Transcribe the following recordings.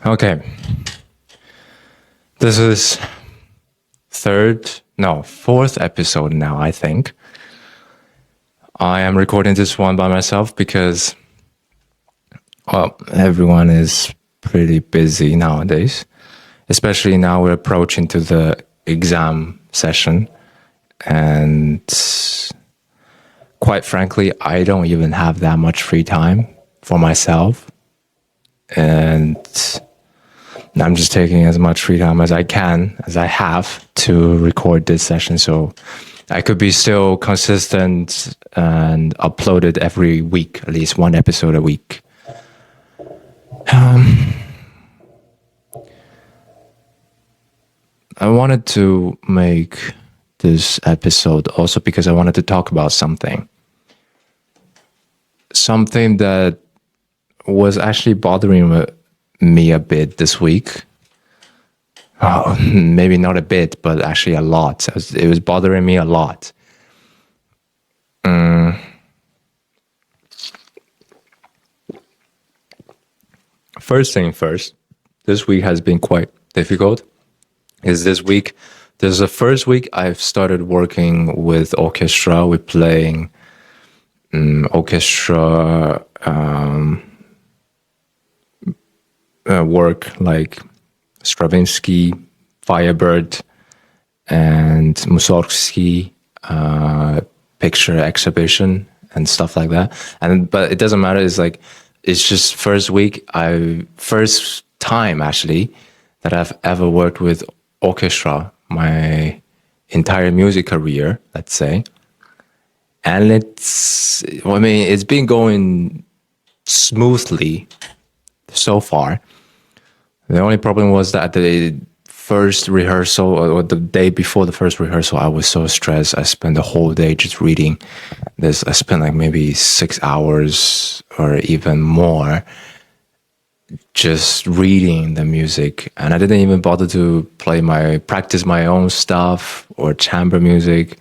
Okay. This is fourth episode now, I think. I am recording this one by myself because, well, everyone is pretty busy nowadays. Especially now we're approaching to the exam session. And quite frankly, I don't even have that much free time for myself. And I'm just taking as much free time as I can, as I have, to record this session, so I could be still consistent and upload it every week, at least one episode a week. I wanted to make this episode also because I wanted to talk about something that was actually bothering me a bit this week. Oh, maybe not a bit, but actually a lot. It was bothering me a lot. First thing first, this week has been quite difficult. This is the first week I've started working with orchestra. We're playing orchestra work like Stravinsky, Firebird, and Mussorgsky picture exhibition and stuff like that. But it doesn't matter. It's just first time actually that I've ever worked with orchestra. My entire music career, let's say, and it's been going smoothly so far. The only problem was that the first rehearsal or the day before the first rehearsal, I was so stressed. I spent the whole day just reading this. I spent like maybe 6 hours or even more just reading the music. And I didn't even bother to practice my own stuff or chamber music.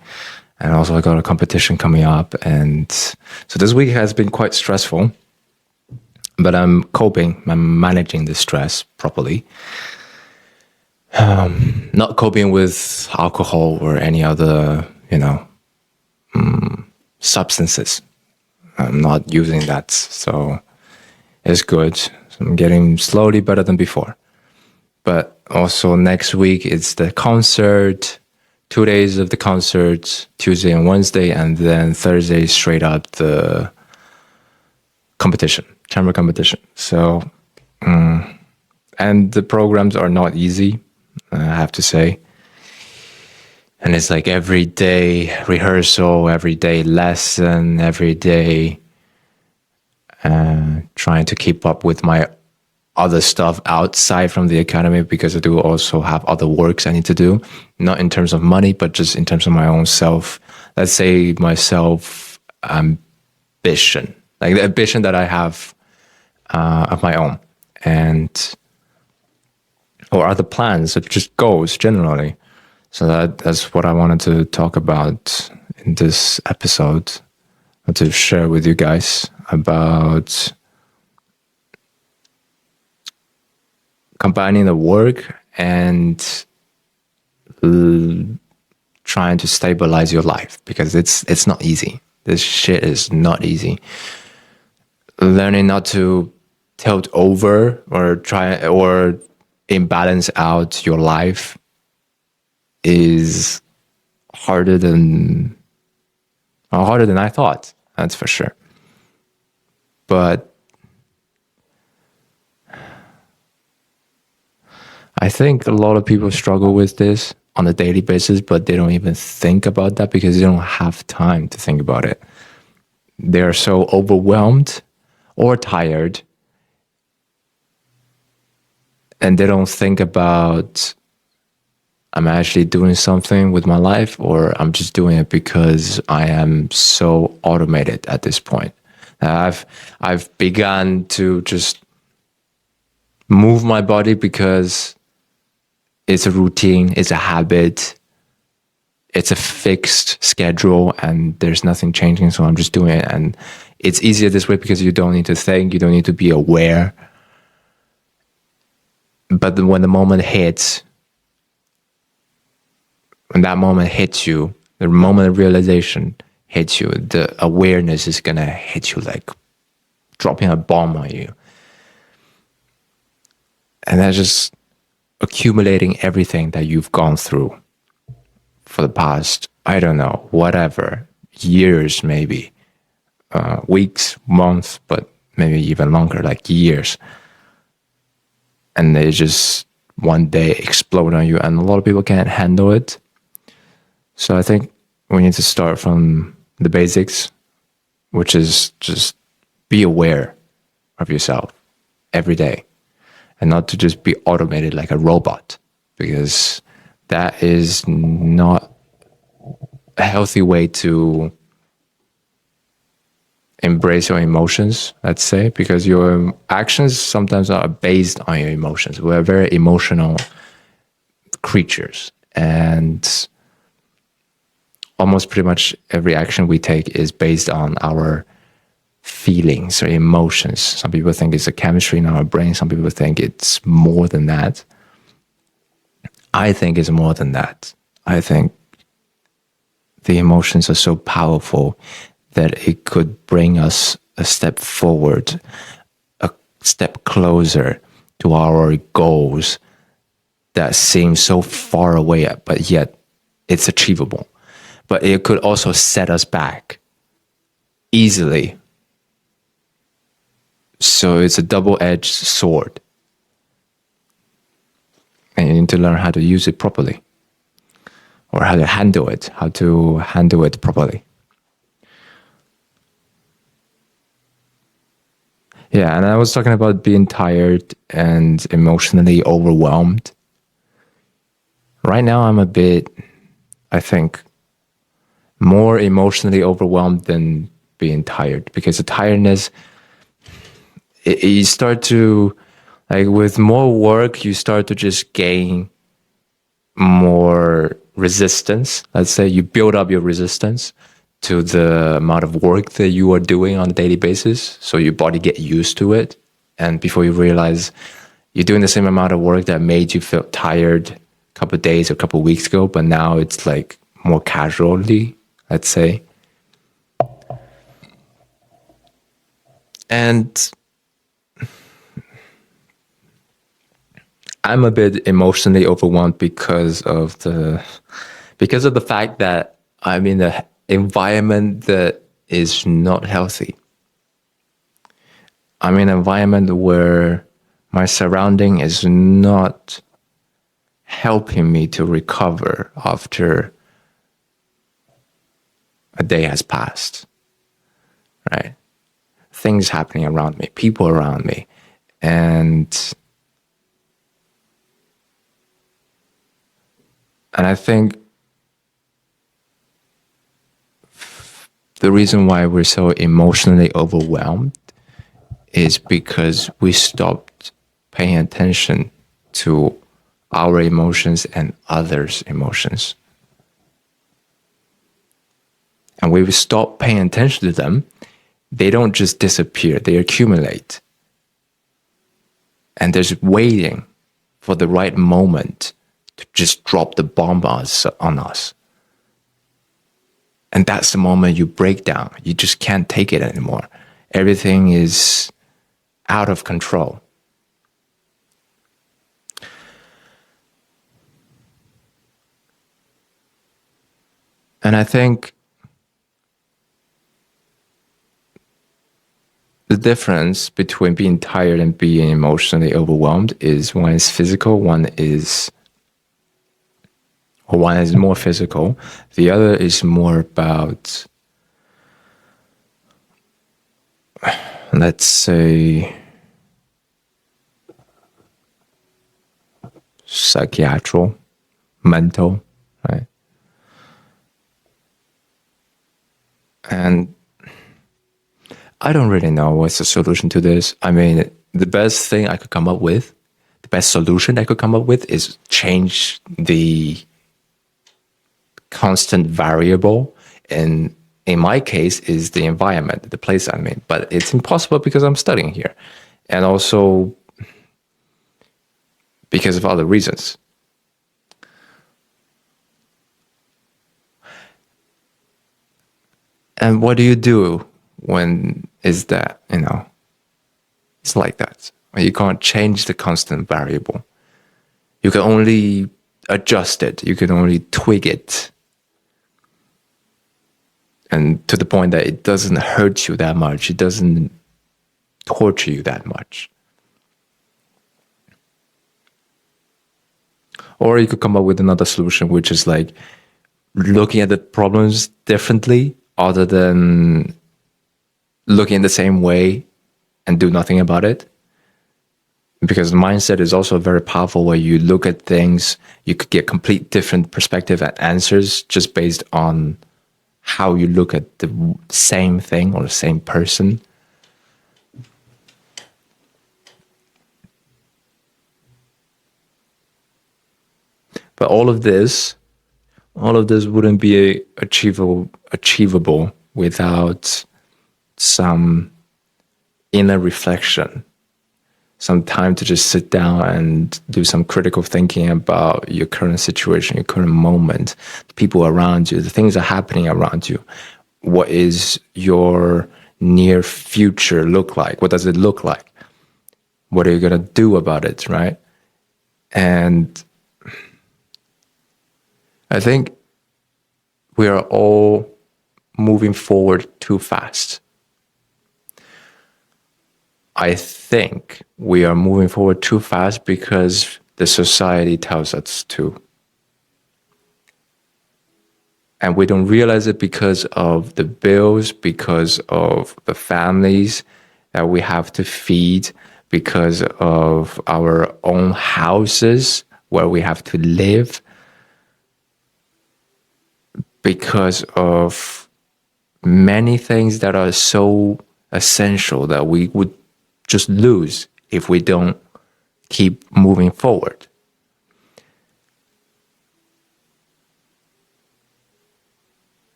And also I got a competition coming up. And so this week has been quite stressful. But I'm coping. I'm managing the stress properly. Not coping with alcohol or any other, substances. I'm not using that, so it's good. So I'm getting slowly better than before. But also next week it's the concert. 2 days of the concert, Tuesday and Wednesday, and then Thursday straight up the competition. Chamber competition. So, and the programs are not easy, I have to say. And it's like every day rehearsal, every day lesson, every day trying to keep up with my other stuff outside from the academy, because I do also have other works I need to do, not in terms of money, but just in terms of my own let's say my ambition, like the ambition that I have of my own, or other plans, or just goals generally. So that's what I wanted to talk about in this episode, to share with you guys about combining the work and trying to stabilize your life, because it's not easy. This shit is not easy. Learning not to tilt over or imbalance out your life is harder than I thought. That's for sure. But I think a lot of people struggle with this on a daily basis, but they don't even think about that because they don't have time to think about it. They're so overwhelmed or tired, and they don't think about, I'm actually doing something with my life, or I'm just doing it because I am so automated at this point. I've begun to just move my body because it's a routine, it's a habit, it's a fixed schedule, and there's nothing changing, so I'm just doing it. And it's easier this way because you don't need to think, you don't need to be aware. But when the moment hits, when that moment hits you, the moment of realization hits you, the awareness is gonna hit you like dropping a bomb on you. And that's just accumulating everything that you've gone through for the past, I don't know, whatever, years maybe, weeks, months, but maybe even longer, like years. And they just one day explode on you, and a lot of people can't handle it. So I think we need to start from the basics, which is just be aware of yourself every day and not to just be automated like a robot, because that is not a healthy way to embrace your emotions, let's say, because your actions sometimes are based on your emotions. We're very emotional creatures, and almost pretty much every action we take is based on our feelings or emotions. Some people think it's a chemistry in our brain. Some people think it's more than that. I think it's more than that. I think the emotions are so powerful that it could bring us a step forward, a step closer to our goals that seem so far away, but yet it's achievable. But it could also set us back easily. So it's a double-edged sword. And you need to learn how to use it properly, or how to handle it properly. Yeah, and I was talking about being tired and emotionally overwhelmed. Right now, I'm a bit, I think, more emotionally overwhelmed than being tired, because the tiredness, you start to, like with more work, you start to just gain more resistance. Let's say you build up your resistance to the amount of work that you are doing on a daily basis. So your body get used to it. And before you realize you're doing the same amount of work that made you feel tired a couple of days or a couple of weeks ago, but now it's like more casually, let's say. And I'm a bit emotionally overwhelmed because of the fact that I'm in an environment that is not healthy. I'm in an environment where my surrounding is not helping me to recover after a day has passed, right? Things happening around me, people around me, and I think the reason why we're so emotionally overwhelmed is because we stopped paying attention to our emotions and others' emotions. And when we stop paying attention to them, they don't just disappear, they accumulate. And there's waiting for the right moment to just drop the bomb on us. And that's the moment you break down. You just can't take it anymore. Everything is out of control. And I think the difference between being tired and being emotionally overwhelmed is one is physical, one is more physical. The other is more about, let's say, psychiatrical, mental, right? And I don't really know what's the solution to this. I mean, the best thing I could come up with, the best solution I could come up with is change the constant variable. And in my case, is the environment, the place I'm in. But it's impossible because I'm studying here. And also, because of other reasons. And what do you do when is that, it's like that? When you can't change the constant variable. You can only adjust it. You can only twig it. And to the point that it doesn't hurt you that much. It doesn't torture you that much. Or you could come up with another solution, which is like looking at the problems differently other than looking in the same way and do nothing about it. Because mindset is also very powerful where you look at things, you could get complete different perspective and answers just based on how you look at the same thing or the same person. But all of this wouldn't be achievable without some inner reflection, some time to just sit down and do some critical thinking about your current situation, your current moment, the people around you, the things that are happening around you. What is your near future look like? What does it look like? What are you going to do about it, right? And I think we are all moving forward too fast. I think we are moving forward too fast because the society tells us to. And we don't realize it because of the bills, because of the families that we have to feed, because of our own houses where we have to live, because of many things that are so essential that we would just lose if we don't keep moving forward.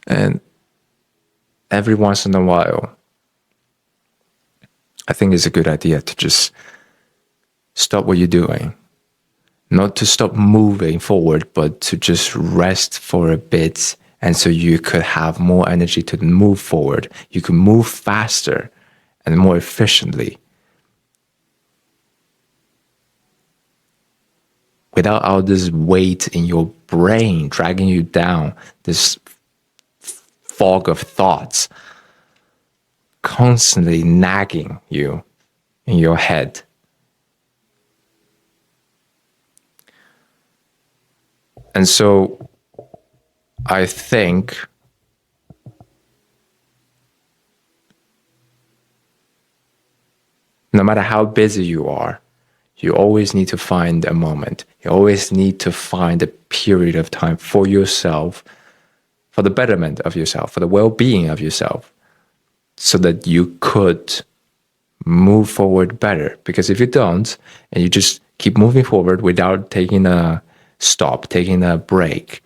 And every once in a while, I think it's a good idea to just stop what you're doing. Not to stop moving forward, but to just rest for a bit. And so you could have more energy to move forward. You can move faster and more efficiently without all this weight in your brain dragging you down, this fog of thoughts constantly nagging you in your head. And so I think no matter how busy you are, you always need to find a moment. You always need to find a period of time for yourself, for the betterment of yourself, for the well-being of yourself, so that you could move forward better. Because if you don't, and you just keep moving forward without taking a stop, taking a break,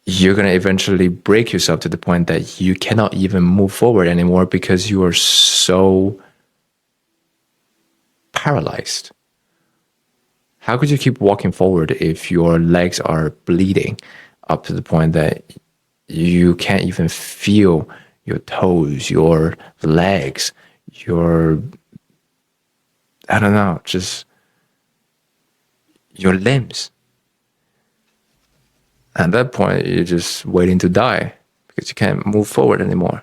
you're going to eventually break yourself to the point that you cannot even move forward anymore because you are so paralyzed. How could you keep walking forward if your legs are bleeding up to the point that you can't even feel your toes, your legs, just your limbs? At that point, you're just waiting to die because you can't move forward anymore.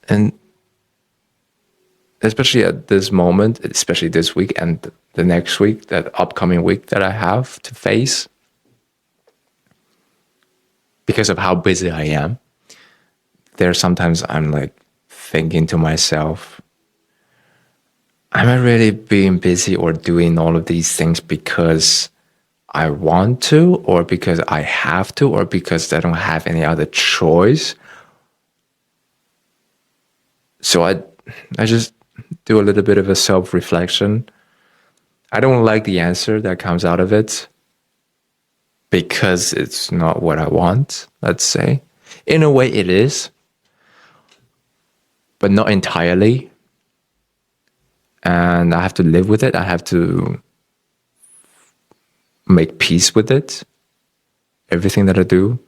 And especially at this moment, especially this week and the next week, that upcoming week that I have to face, because of how busy I am, there's sometimes I'm like thinking to myself, am I really being busy or doing all of these things because I want to, or because I have to, or because I don't have any other choice? So I just do a little bit of a self-reflection. I don't like the answer that comes out of it. because it's not what I want, let's say. In a way, it is, but not entirely. And I have to live with it. I have to make peace with it. Everything that I do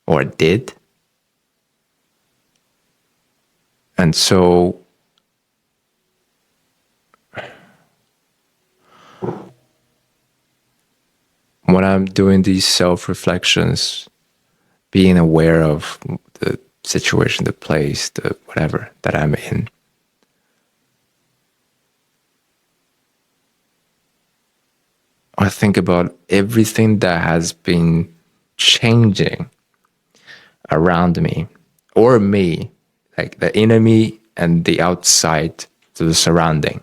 or I did. And so when I'm doing these self reflections, being aware of the situation, the place, the whatever that I'm in, I think about everything that has been changing around me or me, like the inner me and the outside to the surrounding.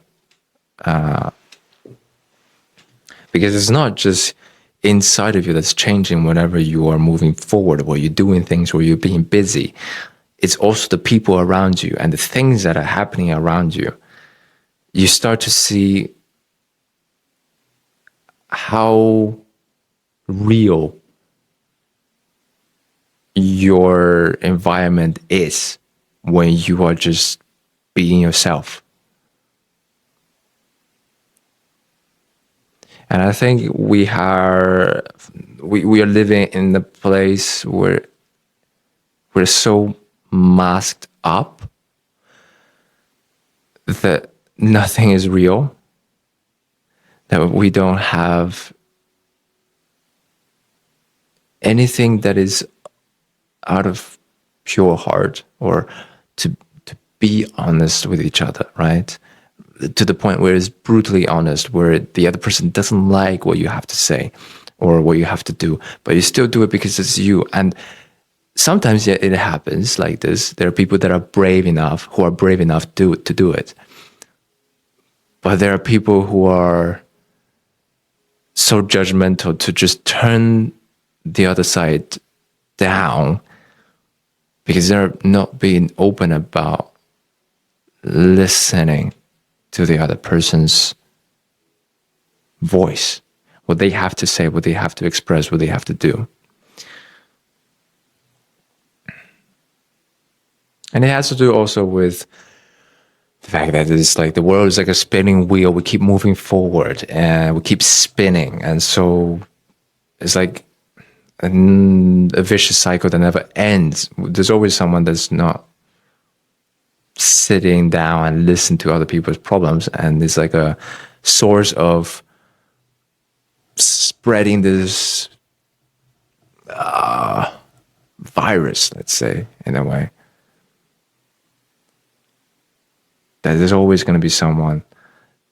Because it's not just inside of you that's changing whenever you are moving forward or you're doing things or you're being busy. It's also the people around you and the things that are happening around you. You start to see how real your environment is when you are just being yourself. And I think we are living in a place where we're so masked up that nothing is real, that we don't have anything that is out of pure heart or to be honest with each other, right? To the point where it's brutally honest, where the other person doesn't like what you have to say or what you have to do, but you still do it because it's you. And sometimes, yeah, it happens like this. There are people that are brave enough, who are brave enough to do it. But there are people who are so judgmental to just turn the other side down because they're not being open about listening to the other person's voice, what they have to say, what they have to express, what they have to do. And it has to do also with the fact that it's like the world is like a spinning wheel. We keep moving forward and we keep spinning. And so it's like a vicious cycle that never ends. There's always someone that's not sitting down and listen to other people's problems. And it's like a source of spreading this virus, let's say, in a way. That there's always going to be someone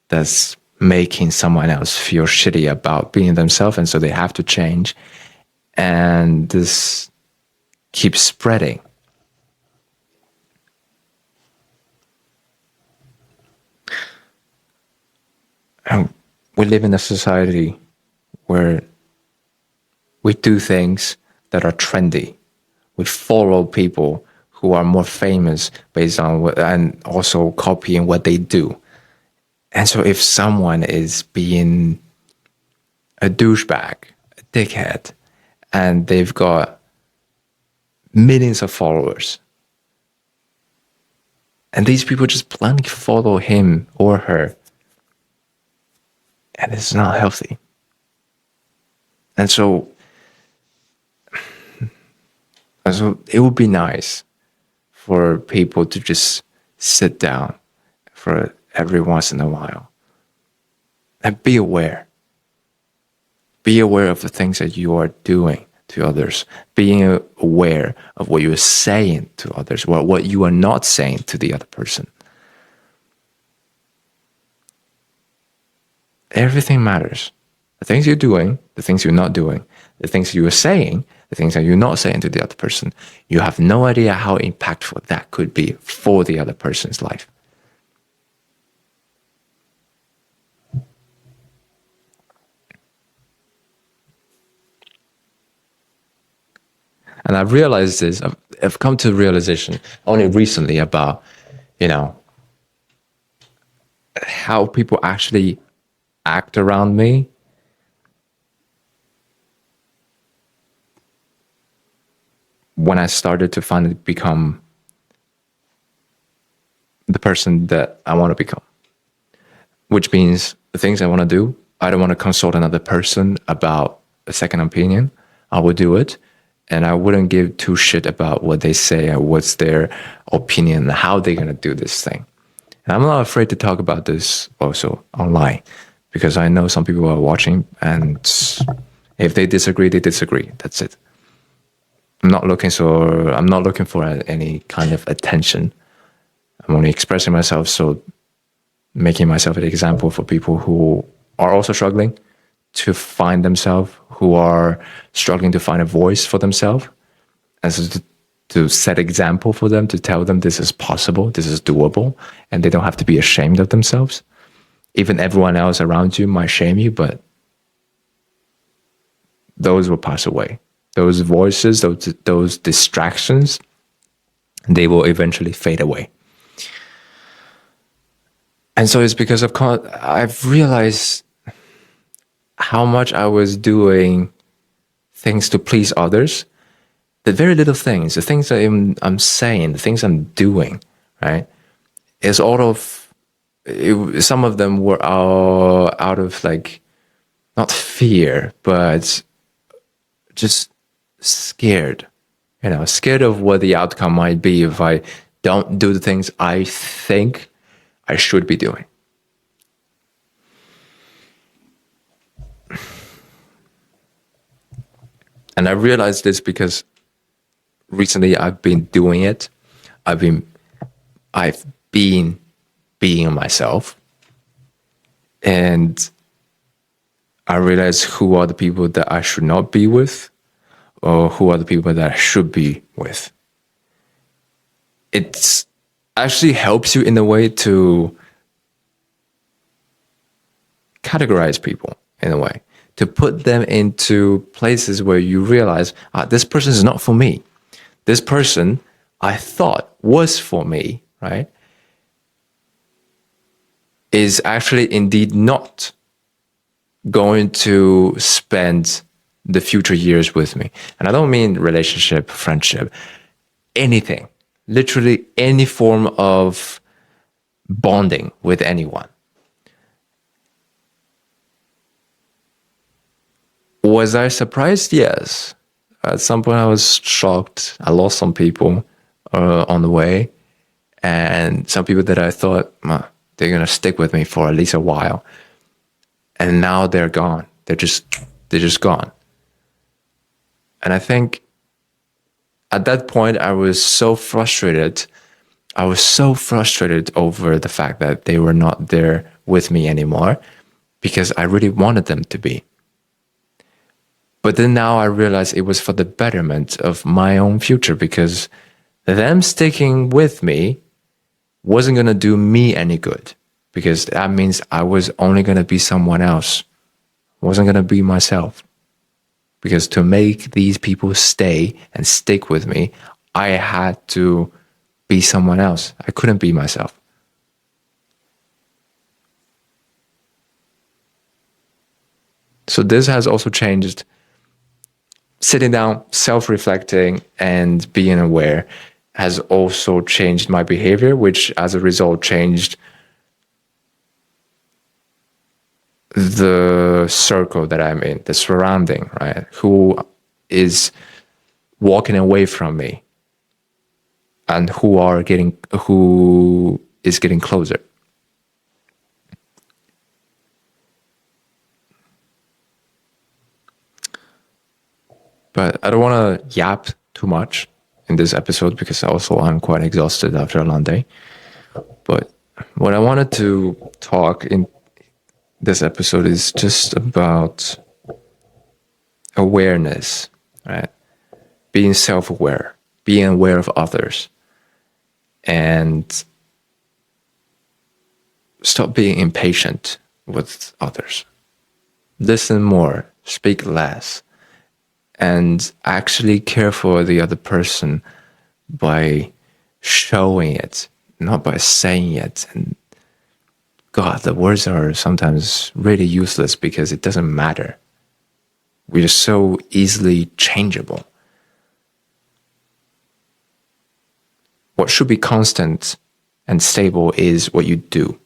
that's making someone else feel shitty about being themselves, and so they have to change. And this keeps spreading. And we live in a society where we do things that are trendy. We follow people who are more famous based on what, and also copying what they do. And so if someone is being a douchebag, a dickhead, and they've got millions of followers, and these people just blindly follow him or her, and it's not healthy. And so it would be nice for people to just sit down for every once in a while and be aware. Be aware of the things that you are doing to others. Being aware of what you are saying to others, what you are not saying to the other person. Everything matters. The things you're doing, the things you're not doing, the things you are saying, the things that you're not saying to the other person. You have no idea how impactful that could be for the other person's life. And I've realized this, I've come to a realization only recently about, how people actually act around me when I started to finally become the person that I want to become, which means the things I want to do, I don't want to consult another person about a second opinion. I would do it, and I wouldn't give two shit about what they say or what's their opinion, how they're going to do this thing. And I'm not afraid to talk about this also online, because I know some people are watching, and if they disagree, they disagree. That's it. I'm not looking for any kind of attention. I'm only expressing myself, so making myself an example for people who are also struggling to find themselves, who are struggling to find a voice for themselves, and so to set example for them, to tell them this is possible, this is doable, and they don't have to be ashamed of themselves. Even everyone else around you might shame you, but those will pass away. Those voices, those distractions, they will eventually fade away. And so it's because of I've realized how much I was doing things to please others. The very little things, the things that I'm saying, the things I'm doing, right? Is some of them were out of like, not fear, but just scared. Scared of what the outcome might be if I don't do the things I think I should be doing. And I realized this because recently I've been doing it. I've been being myself. And I realized who are the people that I should not be with, or who are the people that I should be with. It actually helps you in a way to categorize people in a way, to put them into places where you realize, this person is not for me. This person I thought was for me, right, is actually indeed not going to spend the future years with me. And I don't mean relationship, friendship, anything, literally any form of bonding with anyone. Was I surprised? Yes. At some point I was shocked. I lost some people on the way, and some people that I thought they're going to stick with me for at least a while. And now they're gone. They're just gone. And I think at that point I was so frustrated. I was so frustrated over the fact that they were not there with me anymore, because I really wanted them to be. But then now I realize it was for the betterment of my own future, because them sticking with me wasn't going to do me any good, because that means I was only going to be someone else. I wasn't going to be myself. Because to make these people stay and stick with me, I had to be someone else. I couldn't be myself. So this has also changed. Sitting down, self-reflecting, and being aware has also changed my behavior, which as a result changed the circle that I'm in, the surrounding, right? Who is walking away from me, and who is getting closer. But I don't want to yap too much in this episode, because also I'm quite exhausted after a long day. But what I wanted to talk in this episode is just about awareness, right? Being self-aware, being aware of others, and stop being impatient with others. Listen more, speak less, and actually care for the other person by showing it, not by saying it. And God, the words are sometimes really useless because it doesn't matter. We are so easily changeable. what should be constant and stable is what you do.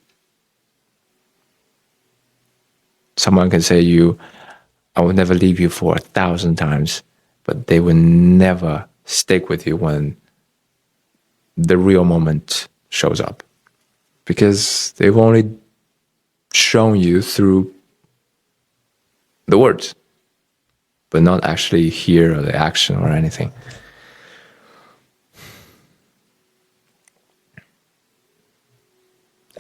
Someone can say I will never leave you for 1,000 times, but they will never stick with you when the real moment shows up. Because they've only shown you through the words, but not actually hear the action or anything.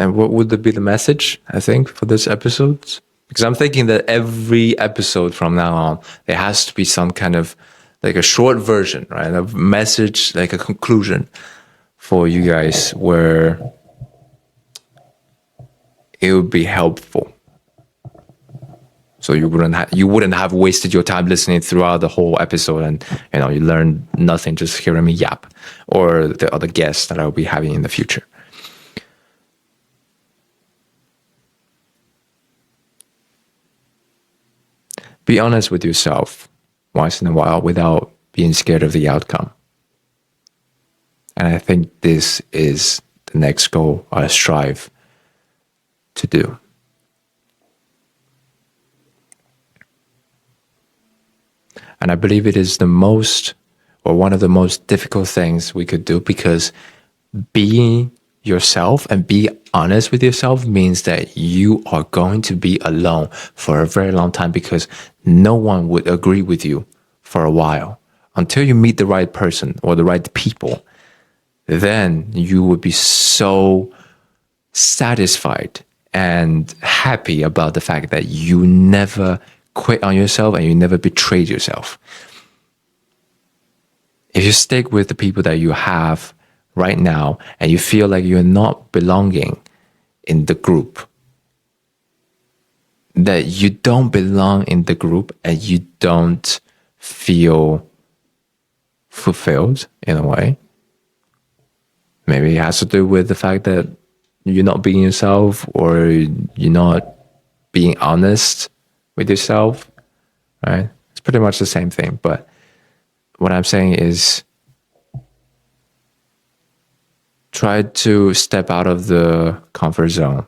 And what would be the message, I think, for this episode? Because I'm thinking that every episode from now on, there has to be some kind of like a short version, right? A message, like a conclusion for you guys where it would be helpful. So you wouldn't have wasted your time listening throughout the whole episode and you learn nothing just hearing me yap, or the other guests that I'll be having in the future. Be honest with yourself once in a while without being scared of the outcome. And I think this is the next goal I strive to do. And I believe it is one of the most difficult things we could do, because being yourself and be honest with yourself means that you are going to be alone for a very long time, because no one would agree with you for a while. Until you meet the right person or the right people, then you would be so satisfied and happy about the fact that you never quit on yourself and you never betrayed yourself. If you stick with the people that you have right now and you feel like you're not belonging in the group, that you don't belong in the group and you don't feel fulfilled in a way, maybe it has to do with the fact that you're not being yourself, or you're not being honest with yourself, right? It's pretty much the same thing. But what I'm saying is, try to step out of the comfort zone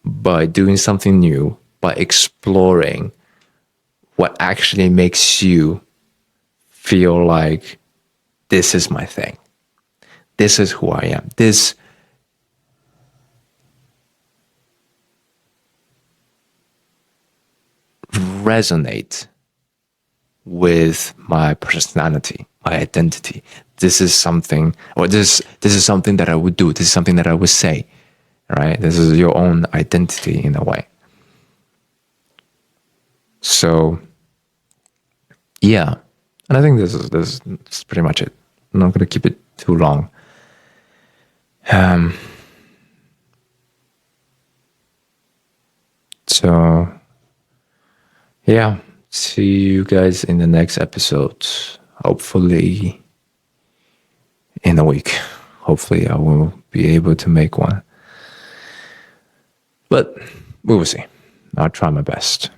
by doing something new, by exploring what actually makes you feel like this is my thing. This is who I am. This resonate with my personality, my identity. This is something that I would do. This is something that I would say, right? This is your own identity in a way. So, yeah. And I think this is pretty much it. I'm not going to keep it too long. So, yeah. See you guys in the next episode. Hopefully in a week. Hopefully I will be able to make one. But we will see. I'll try my best.